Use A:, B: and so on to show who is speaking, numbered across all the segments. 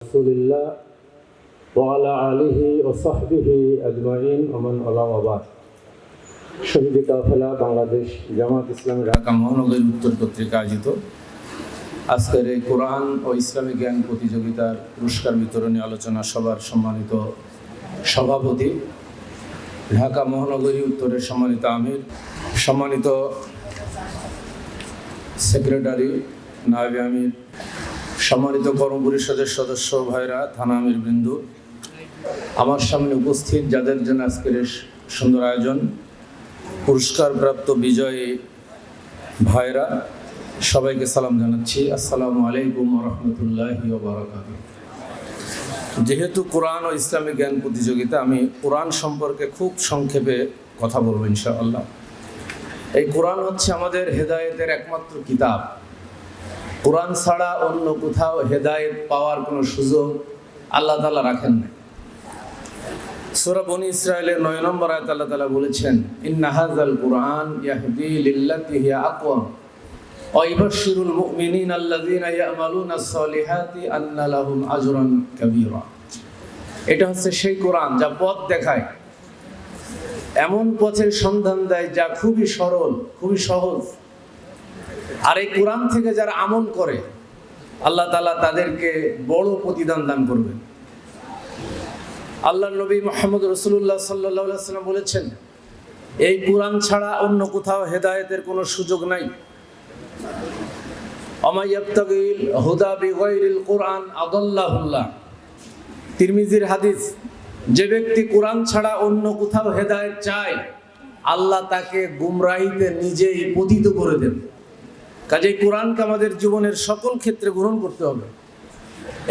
A: رسول الله وعلى آله وصحبه أجمعين ومن والاه وبعد। শহীদ কাফেলা বাংলাদেশ জামাত ইসলামী ঢাকা মহানগরী উত্তর পত্রিকা আয়োজিত আজকের এই কোরআন ও ইসলামী জ্ঞান প্রতিযোগিতার পুরস্কার বিতরণী আলোচনা সভার সম্মানিত সভাপতি, ঢাকা মহানগরী উত্তরের সম্মানিত আমির, সম্মানিত সেক্রেটারি, নায়েব আমির, সম্মানিত কর্ম পরিষদের সদস্য ভাইরা, থানা আমির বৃন্দু, আমার সামনে উপস্থিত যাদের জন্য আজকের সুন্দর আয়োজন, পুরস্কারপ্রাপ্ত বিজয়ী ভাইরা, সবাইকে সালাম জানাচ্ছি। আসসালামু আলাইকুম ওয়া রাহমাতুল্লাহি ওয়া বারাকাতুহু। যেহেতু কোরআন ও ইসলামী জ্ঞান প্রতিযোগিতা, আমি কোরআন সম্পর্কে খুব সংক্ষেপে কথা বলবো ইনশাআল্লাহ। এই কোরআন হচ্ছে আমাদের হেদায়েতের একমাত্র কিতাব। কোরআন ছাড়া অন্য কোথাও হেদায়েত পাওয়ার কোনো সুযোগ আল্লাহ তাআলা রাখেন না। সূরা বনী ইসরাঈলের ৯ নম্বর আয়াতে আল্লাহ তাআলা বলেছেন, ইন্না হাযাল কুরআন ইয়াহদি লিল্লাতি হিয়া আকওয়াম ওয়া ইবাশশিরুল মুমিনিনা আল্লাযীনা ইয়া'মালুনাস সালিহাতি আন্না লাহুম আজরান কাবীরা। এটা হচ্ছে সেই কোরআন যা পথ দেখায়, এমন পথের সন্ধান দেয় যা খুবই সরল, খুবই সহজ। আর এই কোরআন থেকে যারা আমল করে আল্লাহ তাআলা তাদেরকে বড় প্রতিদান দান করবেন। আল্লাহর নবী মুহাম্মদ রাসূলুল্লাহ সাল্লাল্লাহু আলাইহি ওয়াসাল্লাম বলেছেন, এই কোরআন ছাড়া অন্য কোথাও হেদায়েতের কোনো সুযোগ নাই। আমা ইয়াবতাগিল হুদা বিগাইরিল কোরআন আদাল্লাহুল্লাহ। তিরমিজির হাদিস, যে ব্যক্তি কোরআন ছাড়া অন্য কোথাও হেদায়েত চায় আল্লাহ তাকে গুমরাহিতে নিজেই পতিত করে দেন। কাজেই কোরআনকে আমাদের জীবনের সকল ক্ষেত্রে গ্রহণ করতে হবে।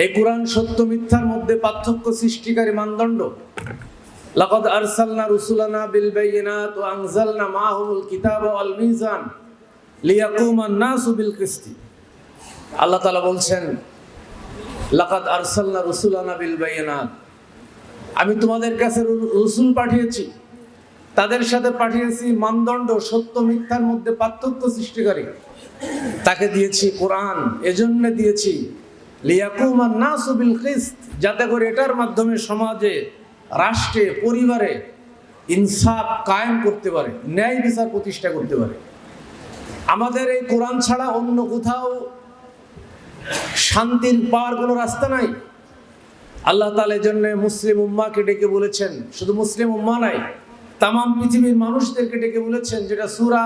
A: এই কোরআন সত্য মিথ্যার মধ্যে পার্থক্য সৃষ্টিকারী মানদণ্ড। লাকাদ আরসালনা রুসুলানা বিল বাইয়িনাত ওয়া আনজালনা মাআহুমুল কিতাবা ওয়াল মিজান লিয়াকুমান নাসু বিল কিসতি। আল্লাহ তাআলা বলছেন, লাকাদ আরসালনা রুসুলানা বিল বাইয়িনাত, আমি তোমাদের কাছে রসুল পাঠিয়েছি, তাদের সাথে পাঠিয়েছি মানদণ্ড, সত্য মিথ্যার মধ্যে পার্থক্য সৃষ্টিকারী। তাকে দিয়েছি কোরআন, এজন্য দিয়েছি লিয়াকুমান নাসু বিল কিসত, যাতে করে এটার মাধ্যমে সমাজে, রাষ্ট্রে, পরিবারে ইনসাফ কায়েম করতে পারে, ন্যায় বিচার প্রতিষ্ঠা করতে পারে। আমাদের এই কোরআন ছাড়া অন্য কোথাও শান্তির পাওয়ার কোনো রাস্তা নাই। আল্লাহ তাআলা এর জন্য মুসলিম উম্মাহকে ডেকে বলেছেন, শুধু মুসলিম উম্মাহ নাই, তাম পৃথিবীর মানুষদেরকে ডেকে বলেছেন, যেটা সূরা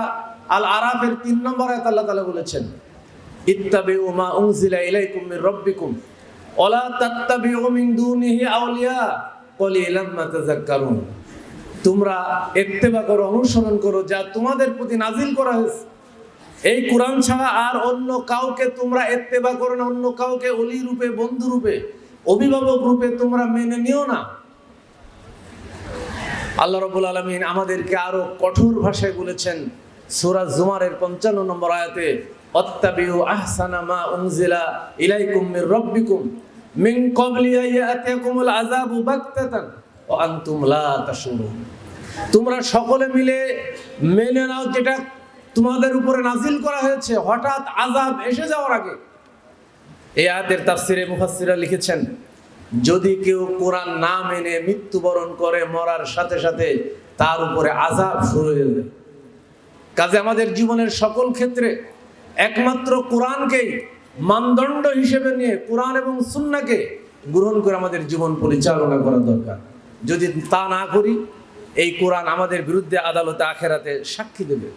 A: আল আরাফের ৩ নম্বর আয়াতে আল্লাহ তাআলা বলেছেন, ইত্তাবিউ মা উনজিলা ইলাইকুম মির রাব্বিকুম ওয়া লা তাত্তাবিউ মিন দুনিহি আউলিয়া কলিলাম মা তাযাক্কারুন। তোমরা ইত্তেবা করো, অনুসরণ করো যা তোমাদের প্রতি নাজিল করা হয়েছে। এই কোরআন ছাড়া আর অন্য কাউকে তোমরা ইত্তেবা করো না, অন্য কাউকে ওলি রূপে, বন্ধু রূপে, অভিভাবক রূপে তোমরা মেনে নিও না। আল্লাহ রাব্বুল আলামিন আমাদেরকে আরো কঠোর ভাষায় বলেছেন সূরা জুমারের ৫৫ নম্বর আয়াতে, আত্তাবিউ আহসানা মা উনজিলা ইলাইকুম মির রাব্বিকুম মিন ক্বাবলি আয়াতিয়াকুমুল আযাবু বাগতাতান ওয়া আনতুম লা তাশউরুন। তোমরা সকলে মিলে মেনে নাও যেটা তোমাদের উপরে নাজিল করা হয়েছে, হঠাৎ আযাব এসে যাওয়ার আগে। এই আয়াতের তাফসিরে মুফাসসিররা লিখেছেন, যদি কেউ কোরআন না মেনে মৃত্যুবরণ করে, মরার সাথে সাথে তার উপরে আযাব শুরু হয়ে যাবে। কাজে আমাদের জীবনের সকল ক্ষেত্রে একমাত্র কোরআনকেই মানদণ্ড হিসেবে নিয়ে, কোরআন এবং সুন্নাহকে গ্রহণ করে আমাদের জীবন পরিচালনা করা দরকার। যদি তা না করি, এই কোরআন আমাদের বিরুদ্ধে আদালতে আখেরাতে সাক্ষী দেবে।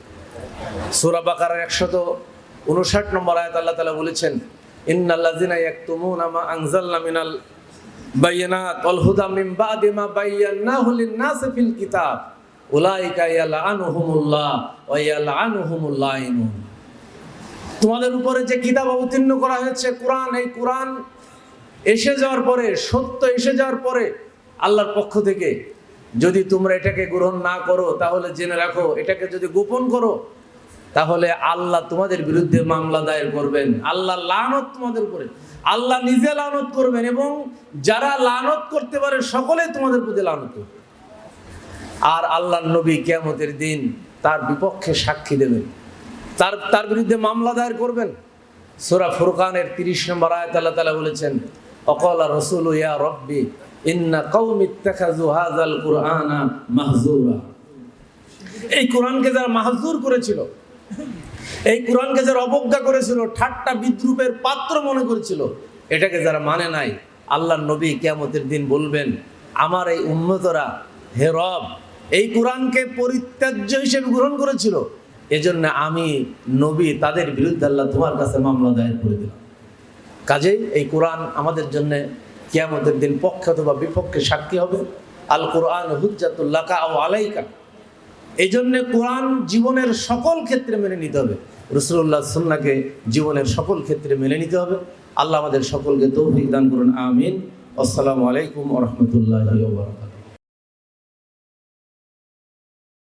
A: সূরা বাকারার ১৫৯ নম্বর আয়াত আল্লাহ তাআলা বলেছেন, ইন্নাল্লাযিনা ইয়াকতুমুনা মা আনজালনা মিনাল বাইয়িনাত ওয়াল হুদা মিন বা'দি মা বায়্যানাহু লিন-নাসি ফিল কিতাব উলাইকা ইয়ালআনুহুমুল্লাহ ওয়া ইয়ালআনুহুমুল লাইনুন। তোমাদের উপরে যে কিতাব অবতীর্ণ করা হয়েছে কোরআন, এই কোরআন এসে যাওয়ার পরে, সত্য এসে যাওয়ার পরে আল্লাহর পক্ষ থেকে যদি তোমরা এটাকে গ্রহণ না করো, তাহলে জেনে রাখো, এটাকে যদি গোপন করো তাহলে আল্লাহ তোমাদের বিরুদ্ধে মামলা দায়ের করবেন। আল্লাহ লানত তোমাদের উপরে, আল্লাহ নিজে লানত করবেন, এবং যারা লানত করতে পারে সকলে তোমাদের প্রতি লানত করবে। আর আল্লাহর নবী কিয়ামতের দিন তার বিপক্ষে সাক্ষী দেবেন, তার বিরুদ্ধে মামলা দায়ের করবেন। সূরা ফুরকানের ৩০ নম্বর আয়াতে আল্লাহ তাআলা বলেছেন, অকাল রসুল ইয়া রব্বি ইন্না কওমি ইত্তাখাযু হাযাল কুরআনা মাহজুরা। এই কোরআনকে যারা মাহজুর করেছিল, এই কোরআনকে যারা অবজ্ঞা করেছিল, ঠাট্টা বিদ্রুপের পাত্র মনে করেছিল, এটাকে যারা মানে নাই, আল্লাহর নবী কিয়ামতের দিন বলবেন, আমার এই উম্মতরা হে রব এই কোরআনকে পরিত্যাজ্য হিসেবে গ্রহণ করেছিল, এজন্য আমি নবী তাদের বিরুদ্ধে আল্লাহ তোমার কাছে মামলা দায়ের করে দিলাম। কাজেই এই কোরআন আমাদের জন্য কিয়ামতের দিন পক্ষে অথবা বিপক্ষে সাক্ষী হবে। আল কোরআন হুজ্জাতুল লাকা আও আলাইকা। এই জন্যে কোরআন জীবনের সকল ক্ষেত্রে মেনে নিতে হবে, রাসূলুল্লাহ সুন্নাহকে জীবনের সকল ক্ষেত্রে মেনে নিতে হবে। আল্লাহ আমাদের সকলকে তৌফিক দান করুন, আমিন। আসসালামু আলাইকুম ওয়া রাহমাতুল্লাহি ওয়া বারাকাতুহু।